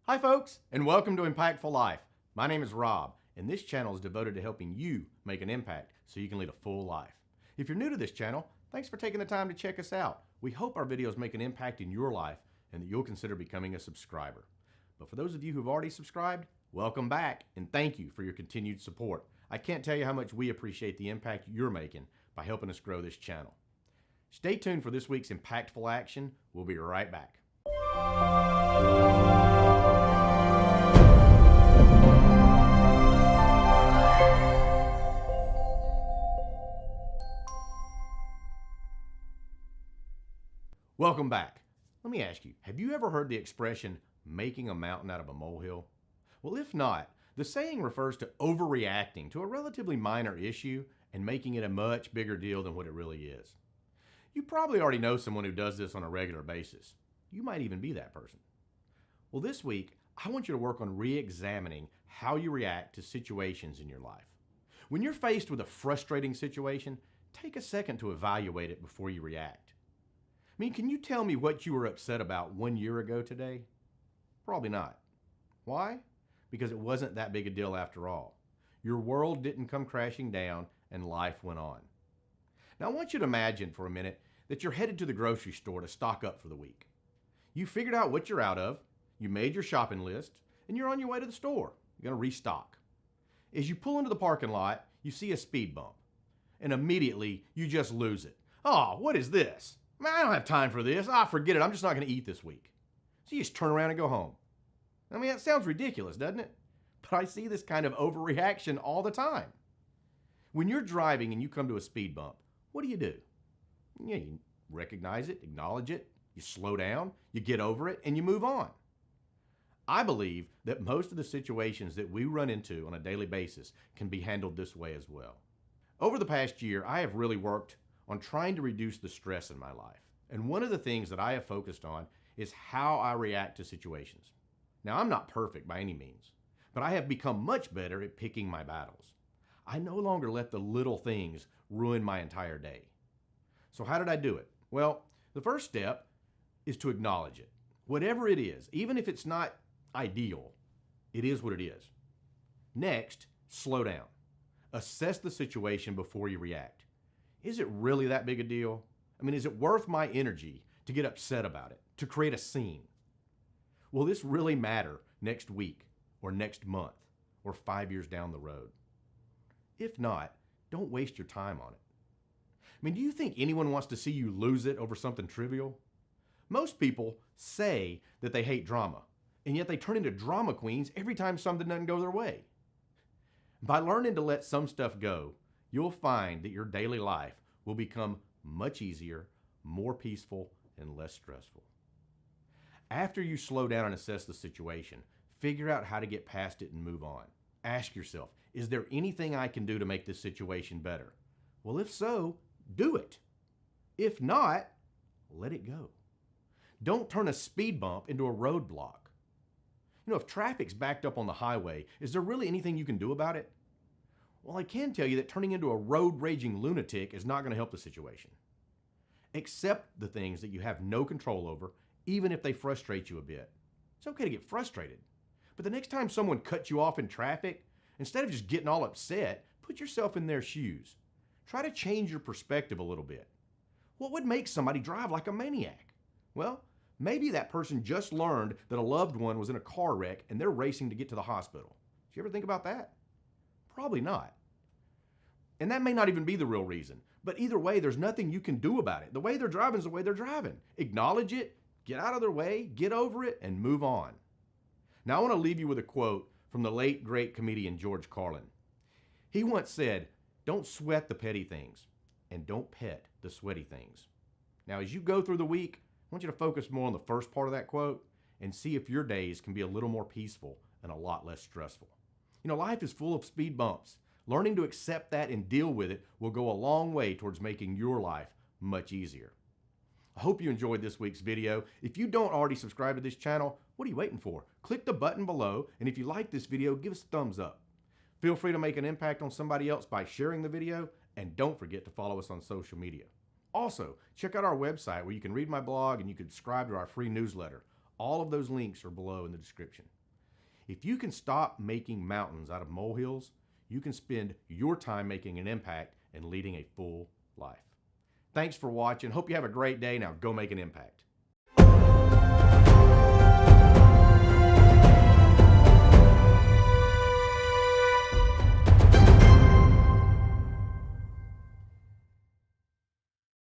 Hi folks, and welcome to Impactful Life. My name is Rob, and this channel is devoted to helping you make an impact so you can lead a full life. If you're new to this channel, thanks for taking the time to check us out. We hope our videos make an impact in your life and that you'll consider becoming a subscriber. But for those of you who've already subscribed, welcome back and thank you for your continued support. I can't tell you how much we appreciate the impact you're making by helping us grow this channel. Stay tuned for this week's Impactful Action. We'll be right back. Welcome back. Let me ask you, have you ever heard the expression, making a mountain out of a molehill? Well, if not, the saying refers to overreacting to a relatively minor issue and making it a much bigger deal than what it really is. You probably already know someone who does this on a regular basis. You might even be that person. Well, this week, I want you to work on re-examining how you react to situations in your life. When you're faced with a frustrating situation, take a second to evaluate it before you react. Can you tell me what you were upset about 1 year ago today? Probably not. Why? Because it wasn't that big a deal after all. Your world didn't come crashing down and life went on. Now I want you to imagine for a minute that you're headed to the grocery store to stock up for the week. You figured out what you're out of, you made your shopping list, and you're on your way to the store. You're going to restock. As you pull into the parking lot, you see a speed bump, and immediately you just lose it. Oh, what is this? Man, I don't have time for this. Forget it. I'm just not going to eat this week. So you just turn around and go home. That sounds ridiculous, doesn't it? But I see this kind of overreaction all the time. When you're driving and you come to a speed bump, what do? You recognize it, acknowledge it, you slow down, you get over it, and you move on. I believe that most of the situations that we run into on a daily basis can be handled this way as well. Over the past year, I have really worked on trying to reduce the stress in my life. And one of the things that I have focused on is how I react to situations. Now, I'm not perfect by any means, but I have become much better at picking my battles. I no longer let the little things ruin my entire day. So how did I do it? Well, the first step is to acknowledge it. Whatever it is, even if it's not ideal, it is what it is. Next, slow down. Assess the situation before you react. Is it really that big a deal? Is it worth my energy to get upset about it, to create a scene? Will this really matter next week or next month or 5 years down the road? If not, don't waste your time on it. Do you think anyone wants to see you lose it over something trivial? Most people say that they hate drama, and yet they turn into drama queens every time something doesn't go their way. By learning to let some stuff go, you'll find that your daily life will become much easier, more peaceful, and less stressful. After you slow down and assess the situation, figure out how to get past it and move on. Ask yourself, is there anything I can do to make this situation better? Well, if so, do it. If not, let it go. Don't turn a speed bump into a roadblock. If traffic's backed up on the highway, is there really anything you can do about it? Well, I can tell you that turning into a road-raging lunatic is not going to help the situation. Accept the things that you have no control over, even if they frustrate you a bit. It's okay to get frustrated, but the next time someone cuts you off in traffic, instead of just getting all upset, put yourself in their shoes. Try to change your perspective a little bit. What would make somebody drive like a maniac? Well, maybe that person just learned that a loved one was in a car wreck and they're racing to get to the hospital. Did you ever think about that? Probably not. And that may not even be the real reason. But either way, there's nothing you can do about it. The way they're driving is the way they're driving. Acknowledge it, get out of their way, get over it, and move on. Now I want to leave you with a quote from the late, great comedian George Carlin. He once said, "Don't sweat the petty things, and don't pet the sweaty things." Now as you go through the week, I want you to focus more on the first part of that quote and see if your days can be a little more peaceful and a lot less stressful. Life is full of speed bumps. Learning to accept that and deal with it will go a long way towards making your life much easier. I hope you enjoyed this week's video. If you don't already subscribe to this channel, what are you waiting for? Click the button below, and if you like this video, give us a thumbs up. Feel free to make an impact on somebody else by sharing the video, and don't forget to follow us on social media. Also, check out our website where you can read my blog and you can subscribe to our free newsletter. All of those links are below in the description. If you can stop making mountains out of molehills, you can spend your time making an impact and leading a full life. Thanks for watching. Hope you have a great day. Now go make an impact.